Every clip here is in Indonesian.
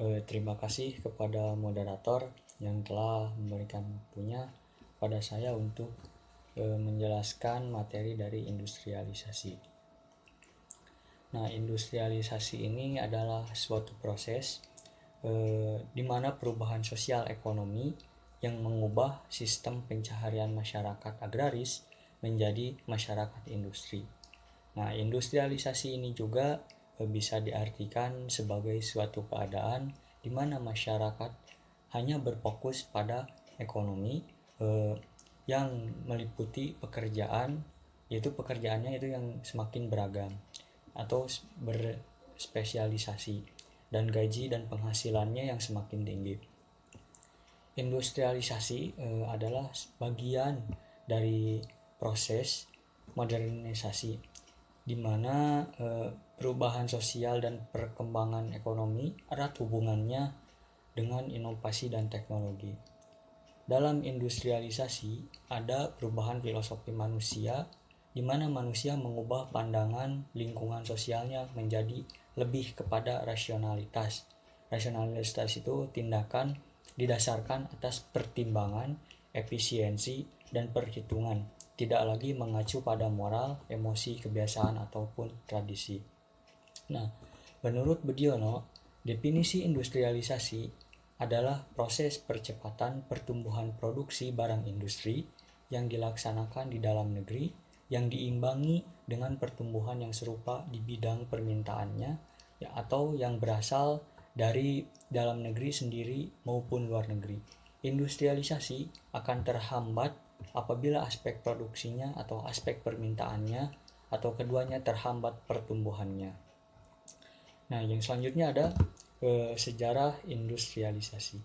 Terima kasih kepada moderator yang telah memberikan waktunya pada saya untuk menjelaskan materi dari industrialisasi. Nah, industrialisasi ini adalah suatu proses di mana perubahan sosial ekonomi yang mengubah sistem pencaharian masyarakat agraris menjadi masyarakat industri. Nah, industrialisasi ini juga bisa diartikan sebagai suatu keadaan di mana masyarakat hanya berfokus pada ekonomi yang meliputi pekerjaan, yaitu pekerjaannya itu yang semakin beragam atau berspesialisasi, dan gaji dan penghasilannya yang semakin tinggi. Industrialisasi adalah bagian dari proses modernisasi di mana perubahan sosial dan perkembangan ekonomi erat hubungannya dengan inovasi dan teknologi. Dalam industrialisasi ada perubahan filosofi manusia di mana manusia mengubah pandangan lingkungan sosialnya menjadi lebih kepada rasionalitas. Rasionalitas itu tindakan didasarkan atas pertimbangan, efisiensi, dan perhitungan, tidak lagi mengacu pada moral, emosi, kebiasaan, ataupun tradisi. Nah, menurut Budiono, definisi industrialisasi adalah proses percepatan pertumbuhan produksi barang industri yang dilaksanakan di dalam negeri yang diimbangi dengan pertumbuhan yang serupa di bidang permintaannya atau yang berasal dari dalam negeri sendiri maupun luar negeri. Industrialisasi akan terhambat apabila aspek produksinya atau aspek permintaannya atau keduanya terhambat pertumbuhannya. Nah, yang selanjutnya ada sejarah industrialisasi.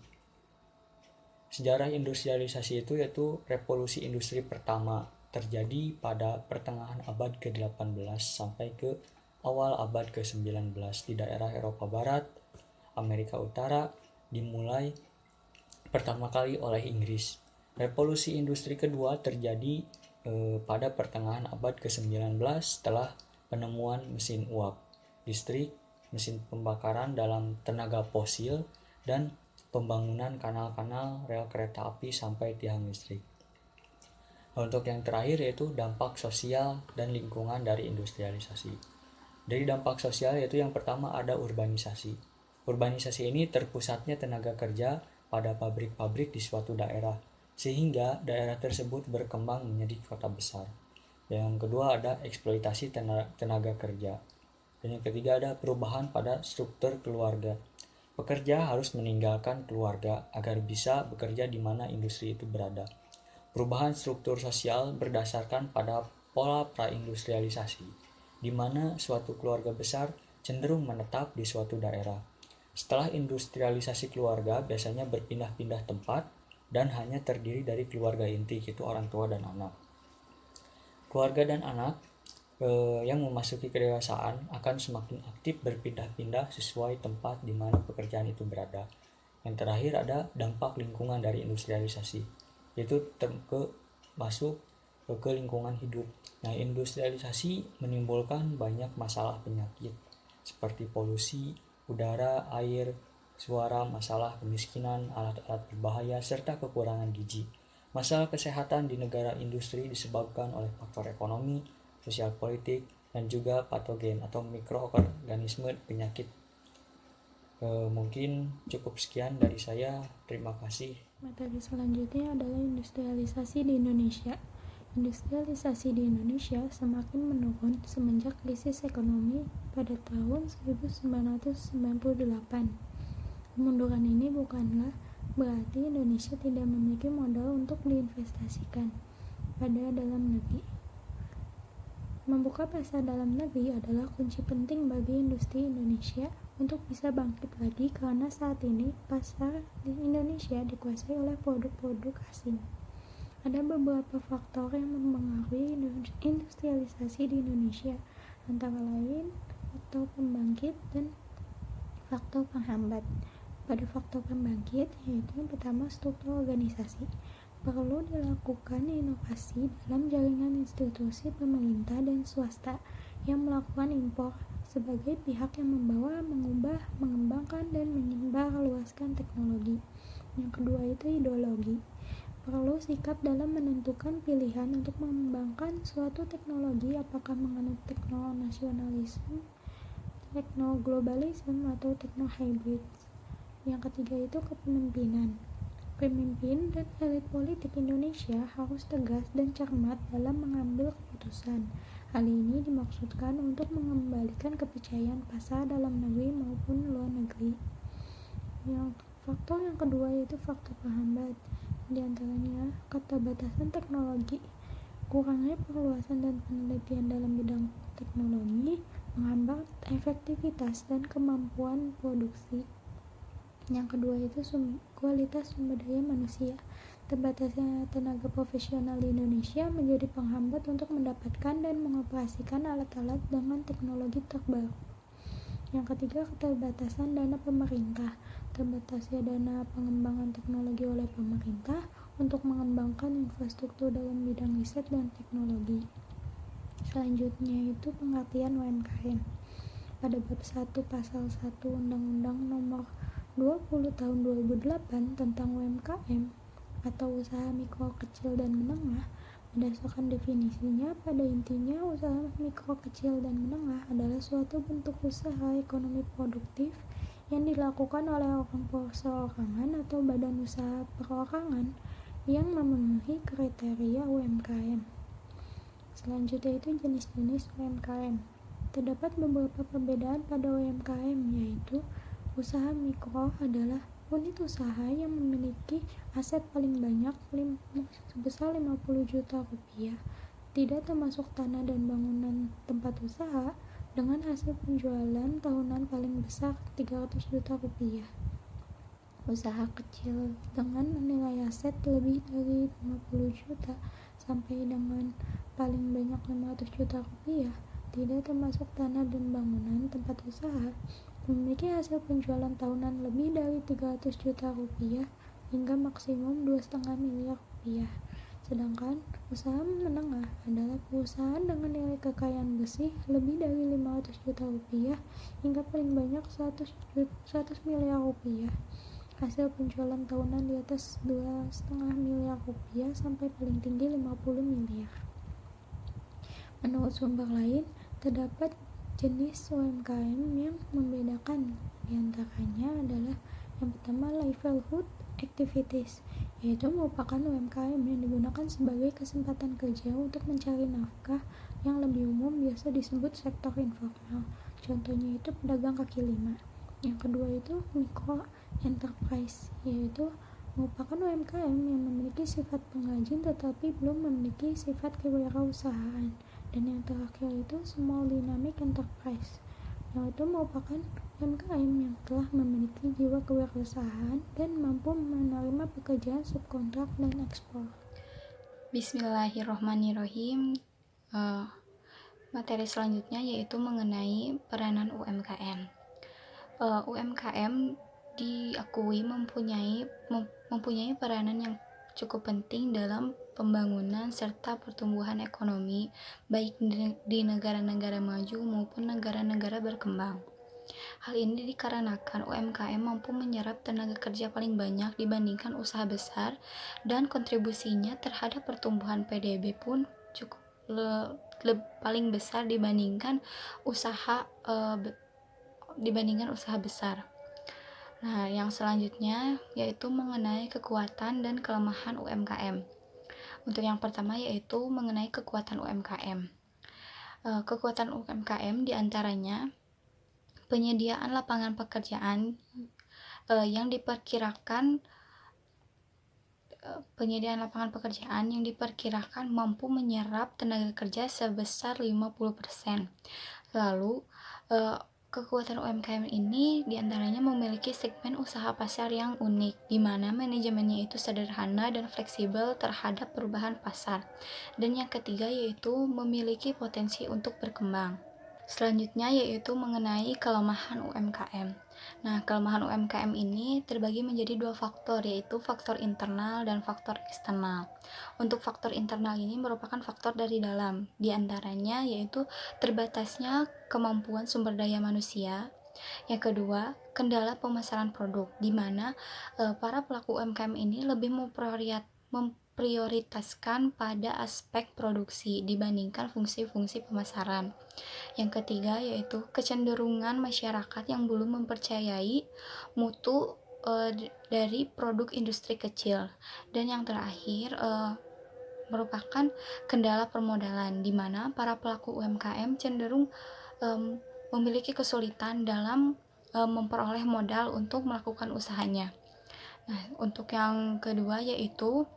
Sejarah industrialisasi itu yaitu revolusi industri pertama terjadi pada pertengahan abad ke-18 sampai ke awal abad ke-19 di daerah Eropa Barat, Amerika Utara, dimulai pertama kali oleh Inggris. Revolusi industri kedua terjadi pada pertengahan abad ke-19 setelah penemuan mesin uap, listrik, mesin pembakaran dalam tenaga fosil, dan pembangunan kanal-kanal rel kereta api sampai tiang listrik. Untuk yang terakhir yaitu dampak sosial dan lingkungan dari industrialisasi. Dari dampak sosial yaitu yang pertama ada urbanisasi. Urbanisasi ini terpusatnya tenaga kerja pada pabrik-pabrik di suatu daerah, sehingga daerah tersebut berkembang menjadi kota besar. Yang kedua ada eksploitasi tenaga kerja. Dan yang ketiga ada perubahan pada struktur keluarga. Pekerja harus meninggalkan keluarga agar bisa bekerja di mana industri itu berada. Perubahan struktur sosial berdasarkan pada pola praindustrialisasi, di mana suatu keluarga besar cenderung menetap di suatu daerah. Setelah industrialisasi keluarga biasanya berpindah-pindah tempat dan hanya terdiri dari keluarga inti, yaitu orang tua dan anak. Keluarga dan anak yang memasuki kedewasaan akan semakin aktif berpindah-pindah sesuai tempat di mana pekerjaan itu berada. Yang terakhir ada dampak lingkungan dari industrialisasi, yaitu masuk ke lingkungan hidup. Nah, industrialisasi menimbulkan banyak masalah penyakit seperti polusi udara, air, suara, masalah kemiskinan, alat-alat berbahaya, serta kekurangan gizi. Masalah kesehatan di negara industri disebabkan oleh faktor ekonomi, sosial politik, dan juga patogen atau mikroorganisme penyakit. Mungkin cukup sekian dari saya. Terima kasih. Materi selanjutnya adalah industrialisasi di Indonesia. Industrialisasi di Indonesia semakin menurun semenjak krisis ekonomi pada tahun 1998. Kemunduran ini bukanlah berarti Indonesia tidak memiliki modal untuk diinvestasikan pada dalam negeri. Membuka pasar dalam negeri adalah kunci penting bagi industri Indonesia untuk bisa bangkit lagi karena saat ini pasar di Indonesia dikuasai oleh produk-produk asing. Ada beberapa faktor yang mempengaruhi industrialisasi di Indonesia, antara lain faktor pembangkit dan faktor penghambat. Pada faktor pembangkit, yaitu yang pertama struktur organisasi. Perlu dilakukan inovasi dalam jaringan institusi pemerintah dan swasta yang melakukan impor sebagai pihak yang membawa, mengubah, mengembangkan, dan menyebarluaskan teknologi. Yang kedua itu ideologi. Perlu sikap dalam menentukan pilihan untuk mengembangkan suatu teknologi, apakah menganut teknonasionalisme, teknoglobalisme, atau teknohybrid. Yang ketiga itu kepemimpinan. Pemimpin dan elit politik Indonesia harus tegas dan cermat dalam mengambil keputusan. Hal ini dimaksudkan untuk mengembalikan kepercayaan pasar dalam negeri maupun luar negeri. Faktor yang kedua yaitu faktor penghambat. Di antaranya keterbatasan teknologi. Kurangnya perluasan dan penelitian dalam bidang teknologi menghambat efektivitas dan kemampuan produksi. Yang kedua itu kualitas sumber daya manusia. Terbatasnya tenaga profesional di Indonesia menjadi penghambat untuk mendapatkan dan mengoperasikan alat-alat dengan teknologi terbaru. Yang ketiga, keterbatasan dana pemerintah. Terbatasnya dana pengembangan teknologi oleh pemerintah untuk mengembangkan infrastruktur dalam bidang riset dan teknologi. Selanjutnya itu pengertian UMKM. Pada bab 1 pasal 1 Undang-Undang Nomor 20 Tahun 2008 tentang UMKM atau usaha mikro, kecil, dan menengah, berdasarkan definisinya, pada intinya usaha mikro, kecil, dan menengah adalah suatu bentuk usaha ekonomi produktif yang dilakukan oleh orang perseorangan atau badan usaha perorangan yang memenuhi kriteria UMKM. Selanjutnya itu jenis-jenis UMKM. Terdapat beberapa perbedaan pada UMKM, yaitu usaha mikro adalah unit usaha yang memiliki aset paling banyak sebesar 50 juta rupiah, tidak termasuk tanah dan bangunan tempat usaha, dengan hasil penjualan tahunan paling besar 300 juta rupiah. Usaha kecil dengan nilai aset lebih dari 50 juta sampai dengan paling banyak 500 juta rupiah, tidak termasuk tanah dan bangunan tempat usaha, memiliki hasil penjualan tahunan lebih dari 300 juta rupiah hingga maksimum 2,5 miliar rupiah. Sedangkan usaha menengah adalah perusahaan dengan nilai kekayaan bersih lebih dari 500 juta rupiah hingga paling banyak 100 miliar rupiah. Hasil penjualan tahunan di atas 2,5 miliar rupiah sampai paling tinggi 50 miliar. Menurut sumber lain, terdapat jenis UMKM yang membedakan. Di antaranya adalah yang pertama livelihood activities, yaitu merupakan UMKM yang digunakan sebagai kesempatan kerja untuk mencari nafkah yang lebih umum, biasa disebut sektor informal. Contohnya itu pedagang kaki lima. Yang kedua itu micro enterprise, yaitu merupakan UMKM yang memiliki sifat pengrajin tetapi belum memiliki sifat kewirausahaan. Dan yang terakhir itu small dynamic enterprise, yaitu merupakan UMKM yang telah memiliki jiwa kewirausahaan dan mampu menerima pekerjaan subkontrak dan ekspor. Bismillahirrohmanirrohim. Materi selanjutnya yaitu mengenai peranan UMKM. UMKM diakui mempunyai peranan yang cukup penting dalam pembangunan serta pertumbuhan ekonomi baik di negara-negara maju maupun negara-negara berkembang. Hal ini dikarenakan UMKM mampu menyerap tenaga kerja paling banyak dibandingkan usaha besar, dan kontribusinya terhadap pertumbuhan PDB pun cukup paling besar dibandingkan usaha besar. Nah, yang selanjutnya yaitu mengenai kekuatan dan kelemahan UMKM. Untuk yang pertama yaitu mengenai kekuatan UMKM. Kekuatan UMKM diantaranya penyediaan lapangan pekerjaan yang diperkirakan mampu menyerap tenaga kerja sebesar 50%. Lalu kekuatan UMKM ini diantaranya memiliki segmen usaha pasar yang unik, di mana manajemennya itu sederhana dan fleksibel terhadap perubahan pasar. Dan yang ketiga yaitu memiliki potensi untuk berkembang. Selanjutnya yaitu mengenai kelemahan UMKM. Nah, kelemahan UMKM ini terbagi menjadi dua faktor, yaitu faktor internal dan faktor eksternal. Untuk faktor internal ini merupakan faktor dari dalam, di antaranya yaitu terbatasnya kemampuan sumber daya manusia. Yang kedua, kendala pemasaran produk, di mana para pelaku UMKM ini lebih memprioritaskan pada aspek produksi dibandingkan fungsi-fungsi pemasaran. Yang ketiga yaitu kecenderungan masyarakat yang belum mempercayai mutu dari produk industri kecil. Dan yang terakhir merupakan kendala permodalan, di mana para pelaku UMKM cenderung memiliki kesulitan dalam memperoleh modal untuk melakukan usahanya. Nah, untuk yang kedua yaitu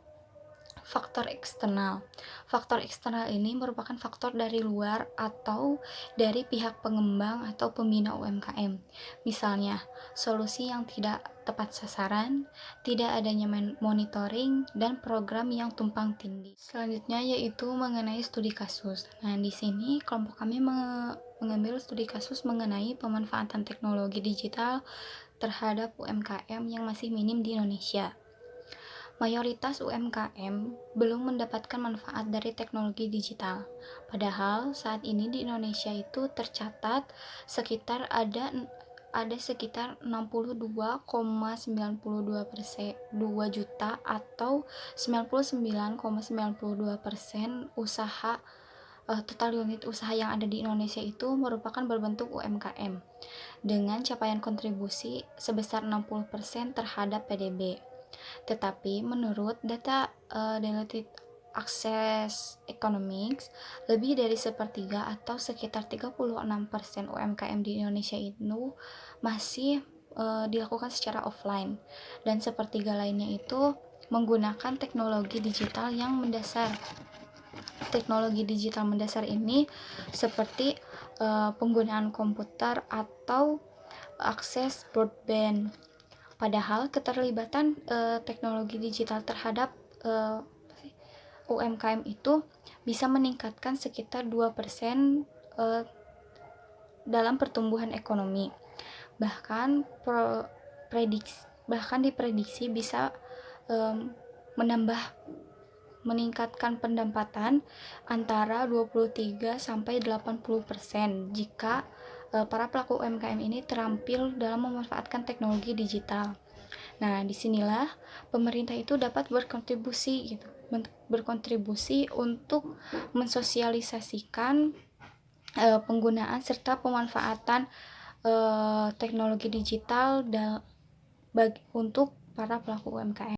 faktor eksternal. Faktor eksternal ini merupakan faktor dari luar atau dari pihak pengembang atau pembina UMKM. Misalnya, solusi yang tidak tepat sasaran, tidak adanya monitoring, dan program yang tumpang tindih. Selanjutnya yaitu mengenai studi kasus. Nah, di sini kelompok kami mengambil studi kasus mengenai pemanfaatan teknologi digital terhadap UMKM yang masih minim di Indonesia. Mayoritas UMKM belum mendapatkan manfaat dari teknologi digital. Padahal saat ini di Indonesia itu tercatat sekitar ada sekitar 62,92% juta atau 99,92% usaha total unit usaha yang ada di Indonesia itu merupakan berbentuk UMKM dengan capaian kontribusi sebesar 60% terhadap PDB. Tetapi menurut data Deloitte Access Economics, lebih dari sepertiga atau sekitar 36% UMKM di Indonesia itu masih dilakukan secara offline, dan sepertiga lainnya itu menggunakan teknologi digital yang mendasar. Teknologi digital mendasar ini seperti penggunaan komputer atau akses broadband. Padahal keterlibatan teknologi digital terhadap UMKM itu bisa meningkatkan sekitar 2% dalam pertumbuhan ekonomi. Bahkan diprediksi bisa meningkatkan pendapatan antara 23 sampai 80% jika para pelaku UMKM ini terampil dalam memanfaatkan teknologi digital. Nah, disinilah pemerintah itu dapat berkontribusi untuk mensosialisasikan penggunaan serta pemanfaatan teknologi digital untuk para pelaku UMKM.